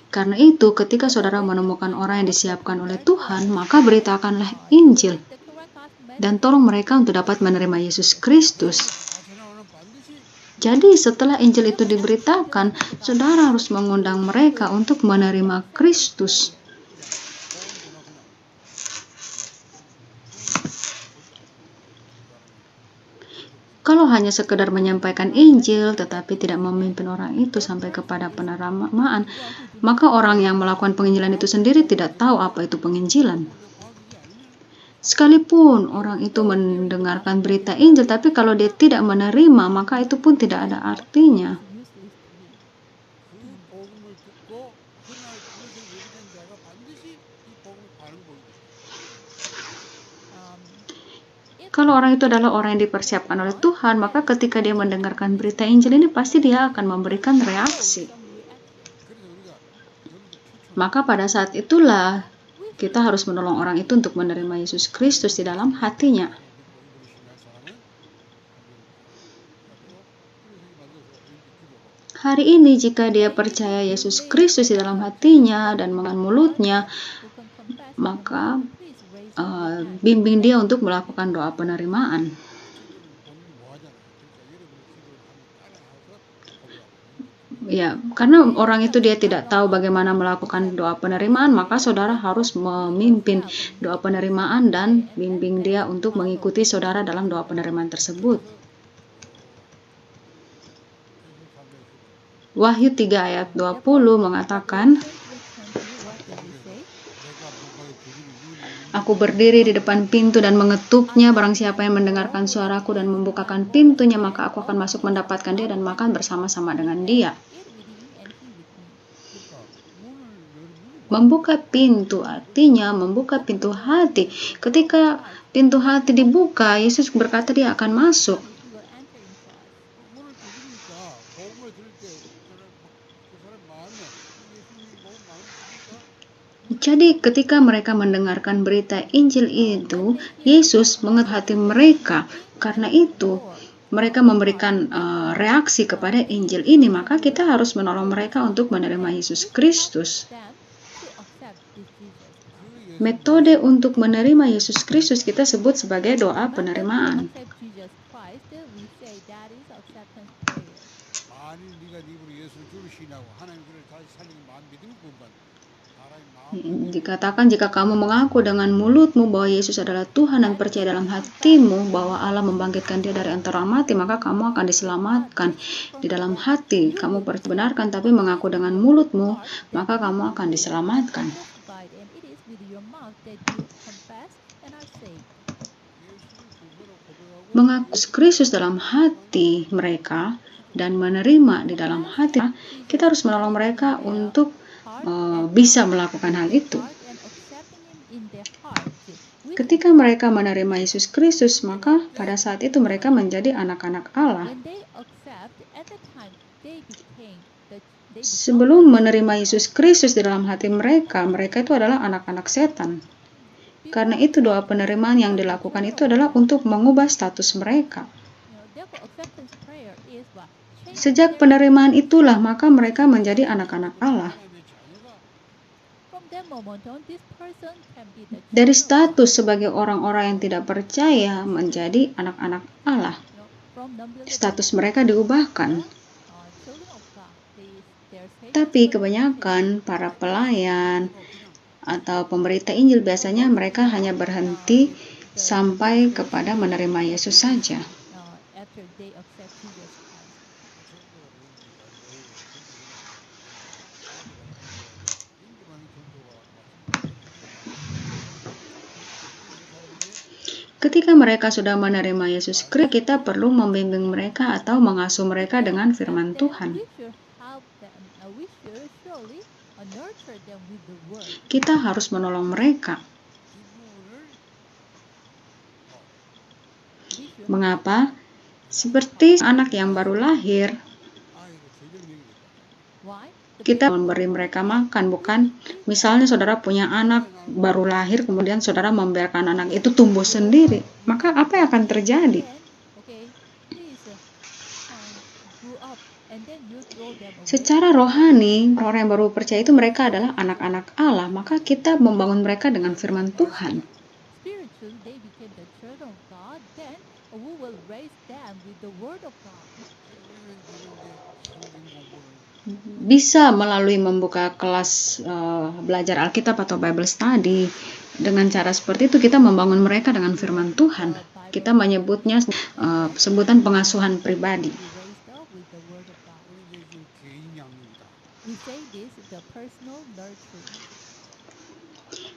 Karena itu, ketika saudara menemukan orang yang disiapkan oleh Tuhan, maka beritakanlah Injil. Dan tolong mereka untuk dapat menerima Yesus Kristus. Jadi setelah Injil itu diberitakan, saudara harus mengundang mereka untuk menerima Kristus. Kalau hanya sekedar menyampaikan Injil tetapi tidak memimpin orang itu sampai kepada penerimaan, maka orang yang melakukan penginjilan itu sendiri tidak tahu apa itu penginjilan. Sekalipun orang itu mendengarkan berita Injil, tapi kalau dia tidak menerima, maka itu pun tidak ada artinya. Kalau orang itu adalah orang yang dipersiapkan oleh Tuhan, maka ketika dia mendengarkan berita Injil ini, pasti dia akan memberikan reaksi. Maka pada saat itulah Kita harus menolong orang itu untuk menerima Yesus Kristus di dalam hatinya. 믿고 이분을 신뢰할 사람은 그래서 이런 생각이 만들어서 이렇게 기도로 Hari ini jika dia percaya Yesus Kristus di dalam hatinya dan mengenal mulutnya, maka bimbing dia untuk melakukan doa penerimaan. 기도를 본인이 뭐 하잖아요. 그러니까 여러분이 기도를 하면 따라서 고백하고 이렇게 기도. Ya, karena orang itu dia tidak tahu bagaimana melakukan doa penerimaan, maka saudara harus memimpin doa penerimaan dan bimbing dia untuk mengikuti saudara dalam doa penerimaan tersebut. 그래서 3장 10절. Wahyu 3 ayat 20 mengatakan, 내가 문밖에 두드리니 누구는 Aku berdiri di depan pintu dan mengetuknya, barang siapa yang mendengarkan suaraku dan membukakan pintunya, maka aku akan masuk mendapatkan dia dan makan bersama-sama dengan dia. 그러니까 문을 Membuka pintu artinya membuka pintu hati. Ketika pintu hati dibuka, Yesus berkata dia akan masuk. 문을 두드리니까 복음을 들을 때 그 사람 마음에 예수님이 복음 마음에 드니까 Jadi ketika mereka mendengarkan berita Injil itu, Yesus mengetuk hati mereka. Karena itu, mereka memberikan reaksi kepada Injil ini, maka kita harus menolong mereka untuk menerima Yesus Kristus. Metode untuk menerima Yesus Kristus kita sebut sebagai doa penerimaan. 만일 네가 네 입으로 예수를 주로 시인하고 하나님 그를 다시 살리는 마음 믿음을 구원받는 사람의 마음 Dikatakan jika kamu mengaku dengan mulutmu bahwa Yesus adalah Tuhan dan percaya dalam hatimu bahwa Allah membangkitkan dia dari antara mati, maka kamu akan diselamatkan. Di dalam hati kamu perbenarkan tapi mengaku dengan mulutmu, maka kamu akan diselamatkan. Mengaku Kristus dalam hati mereka dan menerima di dalam hati, kita harus menolong mereka untuk bisa melakukan hal itu. Ketika mereka menerima Yesus Kristus, maka pada saat itu mereka menjadi anak-anak Allah. Sebelum menerima Yesus Kristus di dalam hati mereka, mereka itu adalah anak-anak setan. Karena itu doa penerimaan yang dilakukan itu adalah untuk mengubah status mereka. Sejak penerimaan itulah maka mereka menjadi anak-anak Allah. Dari status sebagai orang-orang yang tidak percaya menjadi anak-anak Allah. Status mereka diubahkan. Tapi kebanyakan para pelayan atau pemberita Injil biasanya mereka hanya berhenti sampai kepada menerima Yesus saja. Ketika mereka sudah menerima Yesus Kristus, kita perlu membimbing mereka atau mengasuh mereka dengan firman Tuhan. Kita harus menolong mereka. Mengapa? Seperti anak yang baru lahir, kita memberi mereka makan, bukan? Misalnya saudara punya anak baru lahir, kemudian saudara membiarkan anak itu tumbuh sendiri, maka apa yang akan terjadi? Secara rohani, orang yang baru percaya itu mereka adalah anak-anak Allah, maka kita membangun mereka dengan firman Tuhan. Bisa melalui membuka kelas belajar Alkitab atau Bible Study. Dengan cara seperti itu kita membangun mereka dengan firman Tuhan. Kita menyebutnya sebutan pengasuhan pribadi.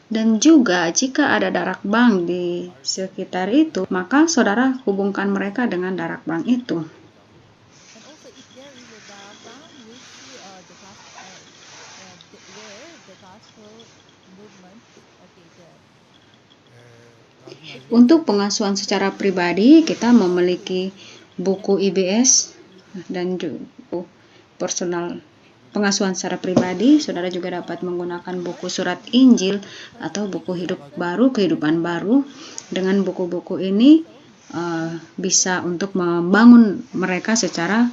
Dan juga jika ada darak bank di sekitar itu, maka saudara hubungkan mereka dengan darak bank itu. Untuk pengasuhan secara pribadi, kita memiliki buku IBS dan buku personal pengasuhan secara pribadi, saudara juga dapat menggunakan buku surat Injil atau buku hidup baru, kehidupan baru. Dengan buku-buku ini bisa untuk membangun mereka secara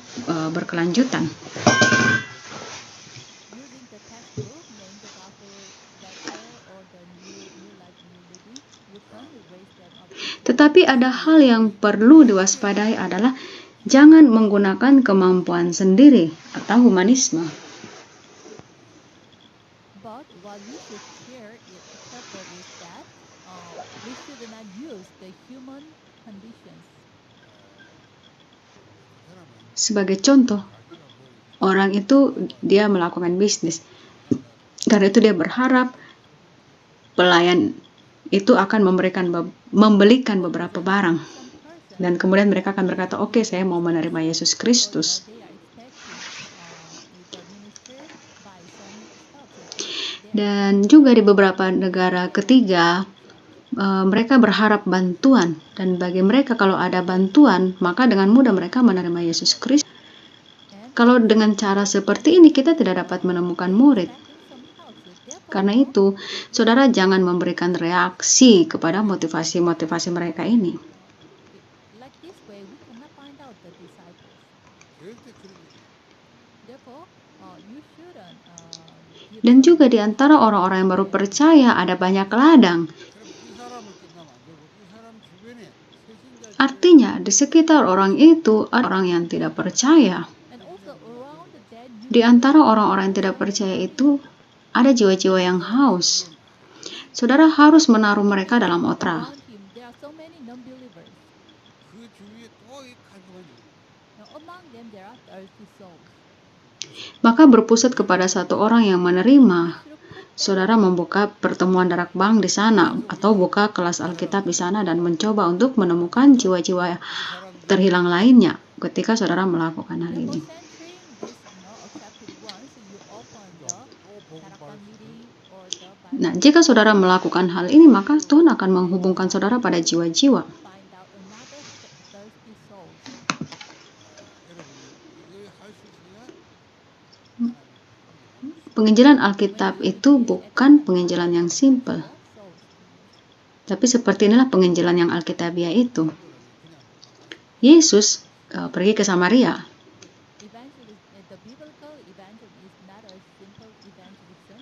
berkelanjutan. Using the textbook named the Gospel Better or the New Life New Living would only raise them up into Tetapi ada hal yang perlu diwaspadai adalah jangan menggunakan kemampuan sendiri atau humanisme. But what we should care careful is that we should not use the human conditions. Sebagai contoh, orang itu dia melakukan bisnis. Karena itu dia berharap pelayan itu akan membelikan beberapa barang. Some person Dan kemudian mereka akan berkata, oke, saya mau menerima Yesus Kristus. they are expecting the minister buy some stuff. Dan juga di beberapa negara ketiga, mereka berharap bantuan. Dan bagi mereka kalau ada bantuan, maka dengan mudah mereka menerima Yesus Kristus. Kalau dengan cara seperti ini kita tidak dapat menemukan murid. Karena itu, saudara jangan memberikan reaksi kepada motivasi-motivasi mereka ini. Like this way, we cannot find out the disciples. 절대 그런 거지. Therefore, you shouldn't give Dan some juga di antara orang-orang yang baru percaya ada banyak ladang. 그럼 이 사람을 끝나면 안 되고 이 사람 주변에 세신자 Artinya, di sekitar orang itu ada orang yang tidak percaya. and also around that you Di antara orang-orang yang tidak percaya itu ada jiwa-jiwa yang haus. Saudara harus menaruh mereka dalam otra. around him there are so many non-believers. 그 주위에 또 이 가져가는 Now, among them there are thirsty souls. Maka berpusat kepada satu orang yang menerima. Should put Saudara membuka pertemuan darak bang di sana atau buka kelas Alkitab di sana dan mencoba untuk menemukan jiwa-jiwa terhilang lainnya ketika saudara melakukan hal therefore ini. centering this accepted ones, you open the 또 복음 Tarakam 받을 수 meeting or the Nah, jika saudara melakukan hal ini, maka Tuhan akan menghubungkan saudara pada jiwa-jiwa. find out another thirsty souls. 여러분 이거 할 수 있어야 Penginjilan Alkitab itu bukan penginjilan yang simple. Souls. Tapi seperti inilah penginjilan yang Alkitabiah itu. 그냥 Yesus pergi ke Samaria. The biblical evangelism is not a simple evangelism.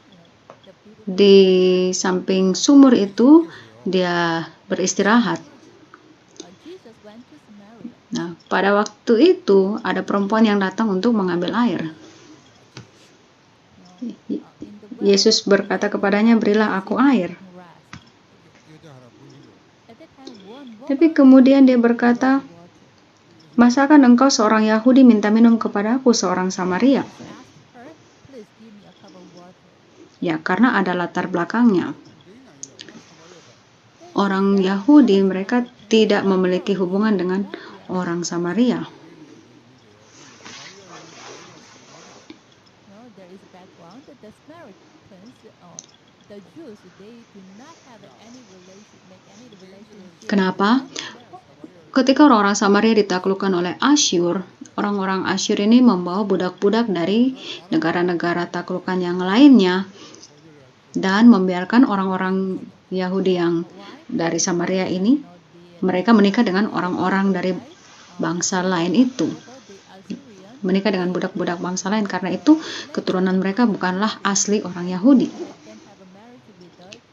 The biblical Di samping sumur itu, dia beristirahat. Jesus went to Samaria. Nah, pada waktu itu ada perempuan yang datang untuk mengambil air. In the well, Yesus berkata kepadanya, berilah aku air. rest. 여자 하나 불리고 At that time, one Tapi woman kemudian dia berkata, water. masakan engkau seorang Yahudi minta minum kepadaku seorang Samaria? Asked her, please give me a cup of water. Ya, karena ada latar belakangnya. 대인 아니라고 사마리아가 Orang Yahudi mereka tidak memiliki hubungan dengan orang Samaria. No, there is a background that the Samaritans, the Jews, they do not have any relationship. Kenapa? Ketika orang-orang Samaria ditaklukkan oleh Asyur, orang-orang Asyur ini membawa budak-budak dari negara-negara taklukan yang lainnya dan membiarkan orang-orang Yahudi yang dari Samaria ini, mereka menikah dengan orang-orang dari bangsa lain itu. Menikah dengan budak-budak bangsa lain, karena itu keturunan mereka bukanlah asli orang Yahudi.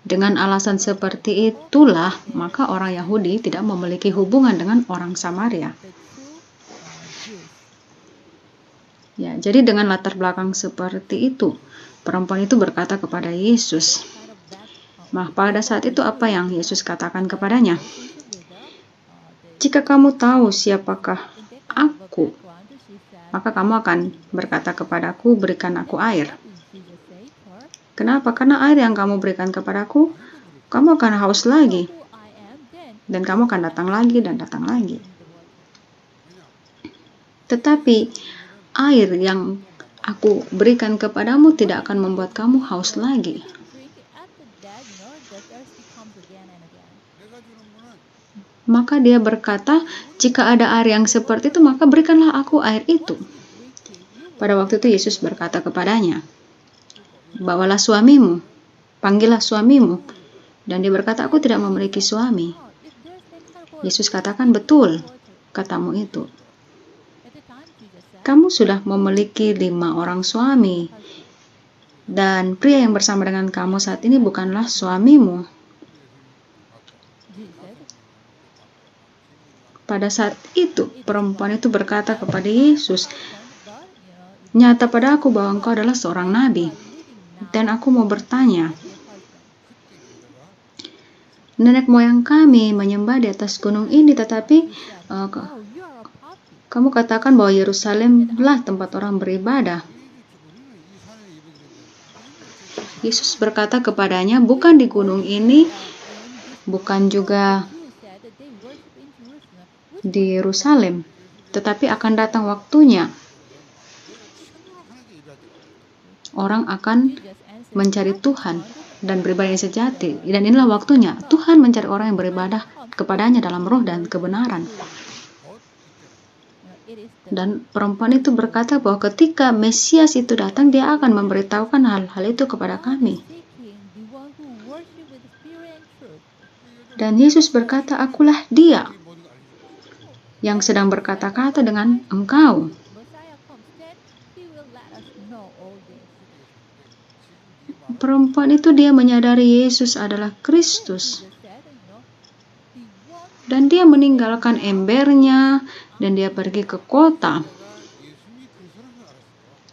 Dengan alasan seperti itulah, maka orang Yahudi tidak memiliki hubungan dengan orang Samaria. The true Jews. Ya, jadi dengan latar belakang seperti itu, perempuan itu berkata kepada Yesus. Kind of that Nah, pada saat itu apa yang Yesus katakan kepadanya? relationship with the Jika kamu tahu siapakah in that kind of a aku, background, she said, maka kamu akan berkata kepadaku, berikan aku air. what did Jesus say to her? Kenapa? Karena air yang kamu berikan kepadaku, kamu akan haus lagi. Who I am, then Dan kamu akan datang lagi dan datang lagi. in the water. Tetapi air yang aku berikan kepadamu tidak akan membuat kamu haus lagi. Drink after that, the thirsty comes again and again. 내가 주는 거는 Maka dia berkata, jika ada air yang seperti itu, maka berikanlah aku air itu. Once you drink it, you Pada waktu itu Yesus berkata kepadanya, "Bawalah suamimu, panggillah suamimu." Dan dia berkata, "Aku tidak memiliki suami." Yesus katakan, "Betul, katamu itu. Kamu sudah memiliki 5 orang suami, dan pria yang bersama dengan kamu saat ini bukanlah suamimu." Pada saat itu, perempuan itu berkata kepada Yesus, "Nyata pada aku bahwa engkau adalah seorang nabi. Dan aku mau bertanya, nenek moyang kami menyembah di atas gunung ini, tetapi kamu katakan bahwa Yerusalemlah tempat orang beribadah." Yesus berkata kepadanya, "Bukan di gunung ini, bukan juga di Yerusalem, tetapi akan datang waktunya orang akan mencari Tuhan dan beribadah yang sejati. Dan inilah waktunya Tuhan mencari orang yang beribadah kepadanya dalam roh dan kebenaran." Dan perempuan itu berkata bahwa ketika Mesias itu datang, dia akan memberitahukan hal-hal itu kepada kami. Dan Yesus berkata, "Akulah dia yang sedang berkata-kata dengan engkau." Perempuan itu dia menyadari Yesus adalah Kristus. Dan dia meninggalkan embernya dan dia pergi ke kota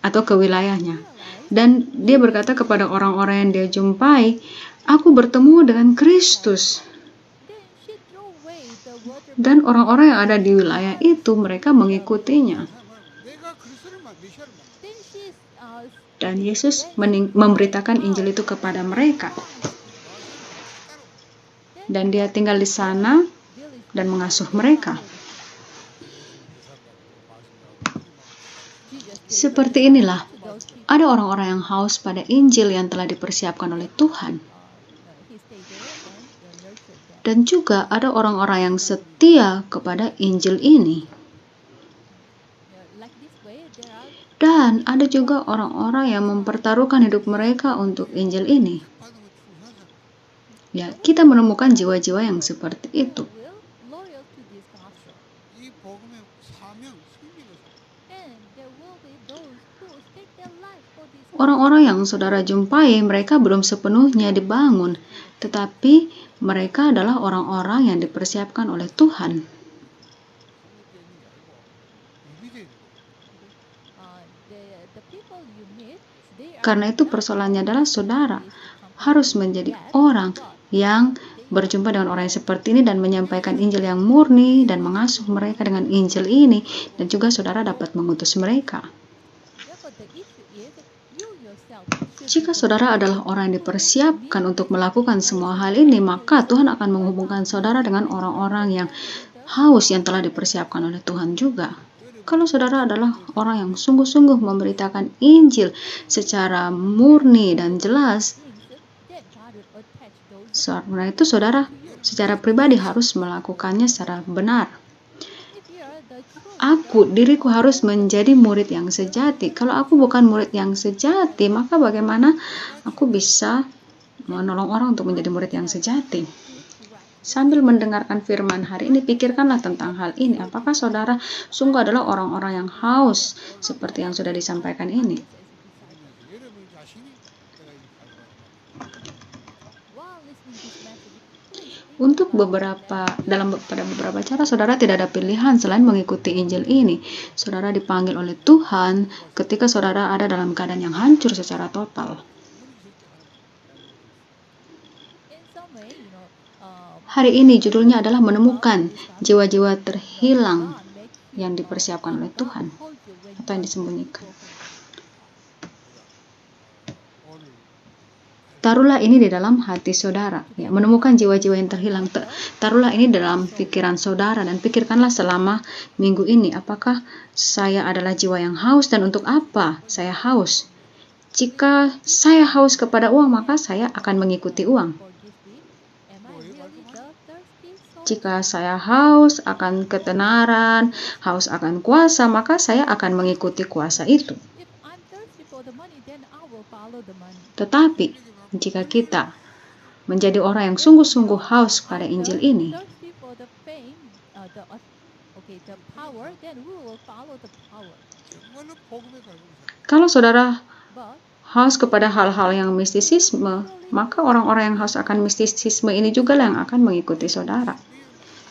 atau ke wilayahnya. Dan dia berkata kepada orang-orang yang dia jumpai, "Aku bertemu dengan Kristus." Dan orang-orang yang ada di wilayah itu, mereka mengikutinya. Dan Yesus memberitakan Injil itu kepada mereka. Dan dia tinggal di sana dan mengasuh mereka. Seperti inilah, ada orang-orang yang haus pada Injil yang telah dipersiapkan oleh Tuhan. Dan juga ada orang-orang yang setia kepada Injil ini. Dan ada juga orang-orang yang mempertaruhkan hidup mereka untuk Injil ini. Ya, kita menemukan jiwa-jiwa yang seperti itu. Orang-orang yang saudara jumpai, mereka belum sepenuhnya dibangun, tetapi mereka adalah orang-orang yang dipersiapkan oleh Tuhan. Karena itu persoalannya adalah saudara harus menjadi orang yang berjumpa dengan orang yang seperti ini dan menyampaikan Injil yang murni dan mengasuh mereka dengan Injil ini, dan juga saudara dapat mengutus mereka. Jika saudara adalah orang yang dipersiapkan untuk melakukan semua hal ini, maka Tuhan akan menghubungkan saudara dengan orang-orang yang haus yang telah dipersiapkan oleh Tuhan juga. Kalau saudara adalah orang yang sungguh-sungguh memberitakan Injil secara murni dan jelas, karena itu saudara secara pribadi harus melakukannya secara benar. Diriku harus menjadi murid yang sejati. Kalau aku bukan murid yang sejati, maka bagaimana aku bisa menolong orang untuk menjadi murid yang sejati? Sambil mendengarkan firman hari ini, pikirkanlah tentang hal ini. Apakah saudara sungguh adalah orang-orang yang haus seperti yang sudah disampaikan ini? Pada beberapa cara saudara tidak ada pilihan selain mengikuti Injil ini. Saudara dipanggil oleh Tuhan ketika saudara ada dalam keadaan yang hancur secara total. Hari ini judulnya adalah menemukan jiwa-jiwa terhilang yang dipersiapkan oleh Tuhan atau yang disembunyikan. Taruhlah ini di dalam hati saudara, ya, menemukan jiwa-jiwa yang terhilang. Taruhlah ini dalam pikiran saudara dan pikirkanlah selama minggu ini, apakah saya adalah jiwa yang haus dan untuk apa saya haus? Jika saya haus kepada uang, maka saya akan mengikuti uang. Jika saya haus akan ketenaran, haus akan kuasa, maka saya akan mengikuti kuasa itu. the money, then I will follow the money. Tetapi jika kita menjadi orang yang sungguh-sungguh haus pada Injil ini, Thirsty for the fame, the power, then we will follow the power. 정말로 복음에 갈급한 사람. kalau saudara But haus kepada hal-hal yang mistisisme, maka orang-orang yang haus akan mistisisme ini juga yang akan mengikuti saudara.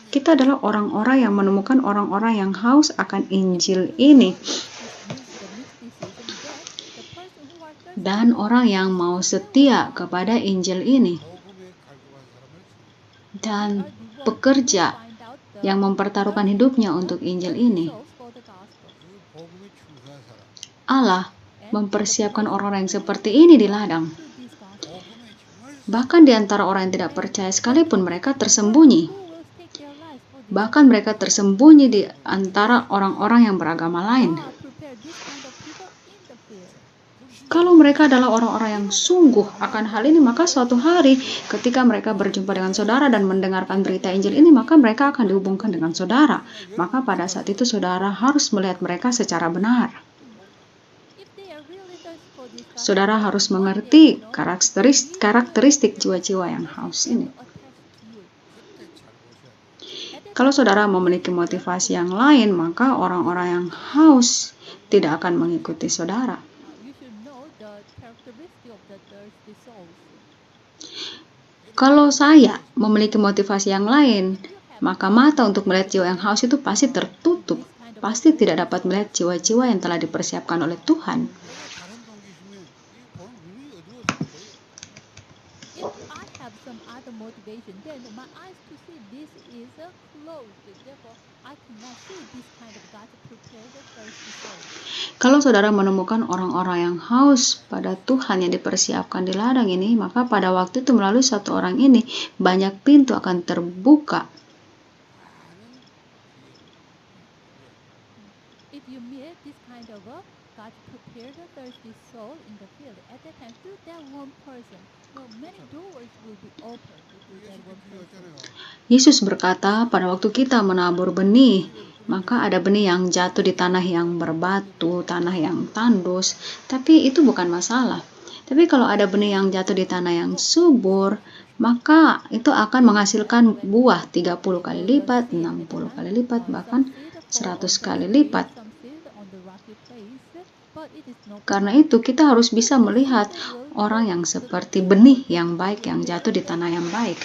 Kita adalah orang-orang yang menemukan orang-orang yang haus akan Injil ini dan orang yang mau setia kepada Injil ini 복음에 갈급한 사람을 찾는 dan pekerja yang mempertaruhkan hidupnya untuk Injil ini. 그 복음에 충성한 사람. Allah mempersiapkan orang-orang yang seperti ini di ladang. 복음에 정말 Bahkan di antara orang yang tidak percaya sekalipun mereka tersembunyi. Bahkan mereka tersembunyi di antara orang-orang yang beragama lain. Kalau mereka adalah orang-orang yang sungguh akan hal ini, maka suatu hari ketika mereka berjumpa dengan saudara dan mendengarkan berita Injil ini, maka mereka akan dihubungkan dengan saudara. Maka pada saat itu saudara harus melihat mereka secara benar. Saudara harus mengerti karakteristik jiwa-jiwa yang haus ini. 그때 잘 보셔야 돼요. Kalau saudara memiliki motivasi yang lain, maka orang-orang yang haus tidak akan mengikuti saudara. You should know the characteristic of the thirsty souls. Kalau saya memiliki motivasi yang lain, maka mata untuk melihat jiwa yang haus itu pasti tertutup. Pasti tidak dapat melihat jiwa-jiwa yang telah dipersiapkan oleh Tuhan. 내가 다른 동기시면 이 보면 눈이 어두워서 안 보여. If I have some other motivation, then my eyes to see this is closed. Therefore, I cannot see this kind of God prepared thirsty souls. Kalau saudara menemukan orang-orang yang haus pada Tuhan yang dipersiapkan di ladang ini, maka pada waktu itu melalui satu orang ini, banyak pintu akan terbuka. 많은 If you meet this kind of God prepared thirsty soul in the field, at that time, through that one person, many doors will be opened through that one person. 기회였잖아요. Yesus berkata, pada waktu kita menabur benih, maka ada benih yang jatuh di tanah yang berbatu, tanah yang tandus, tapi itu bukan masalah. Tapi kalau ada benih yang jatuh di tanah yang subur, maka itu akan menghasilkan buah 30 kali lipat, 60 kali lipat, bahkan 100 kali lipat. Karena itu kita harus bisa melihat orang yang seperti benih yang baik yang jatuh di tanah yang baik.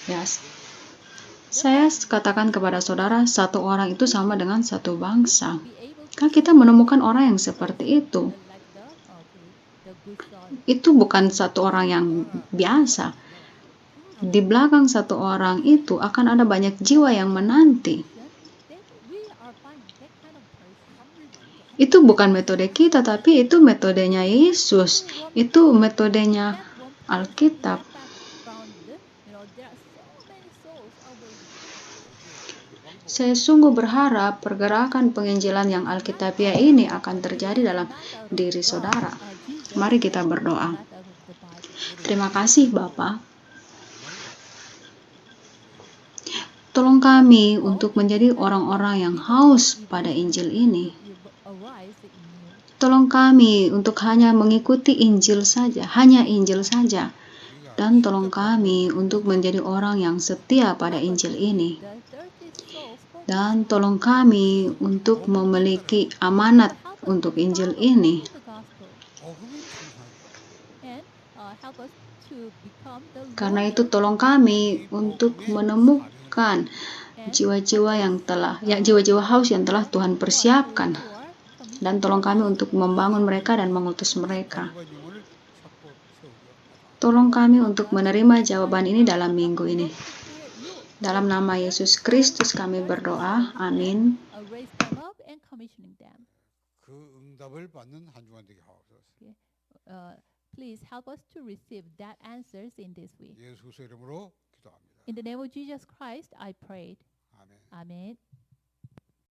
Yes. Saya katakan kepada saudara, satu orang itu sama dengan satu bangsa. Kan kita menemukan orang yang seperti itu. Itu bukan satu orang yang biasa. Di belakang satu orang itu akan ada banyak jiwa yang menanti. Itu bukan metode kita, tapi itu metodenya Yesus. Itu metodenya Alkitab. Saya sungguh berharap pergerakan penginjilan yang Alkitabiah ini akan terjadi dalam diri saudara. Mari kita berdoa. Terima kasih Bapa. Tolong kami untuk menjadi orang-orang yang haus pada Injil ini. Tolong kami untuk hanya mengikuti Injil saja, hanya Injil saja. Dan tolong kami untuk menjadi orang yang setia pada Injil ini. Dan tolong kami untuk memiliki amanat untuk Injil ini. 복음에 충성하게. Karena itu tolong kami untuk menemukan jiwa-jiwa haus yang telah Tuhan persiapkan. Dan tolong kami untuk membangun mereka dan mengutus mereka. 갈급한 영혼을 찾고 세우게 하소서. Tolong kami untuk menerima jawaban ini dalam minggu ini. Dalam nama Yesus Kristus kami berdoa. Amin. 그 응답을 받는 한 주간 되게 하옵소서. Please help us to receive that answers in this week. 예수 그리스도 이름으로 기도합니다. In the name of Jesus Christ, I prayed. 아멘. Amen.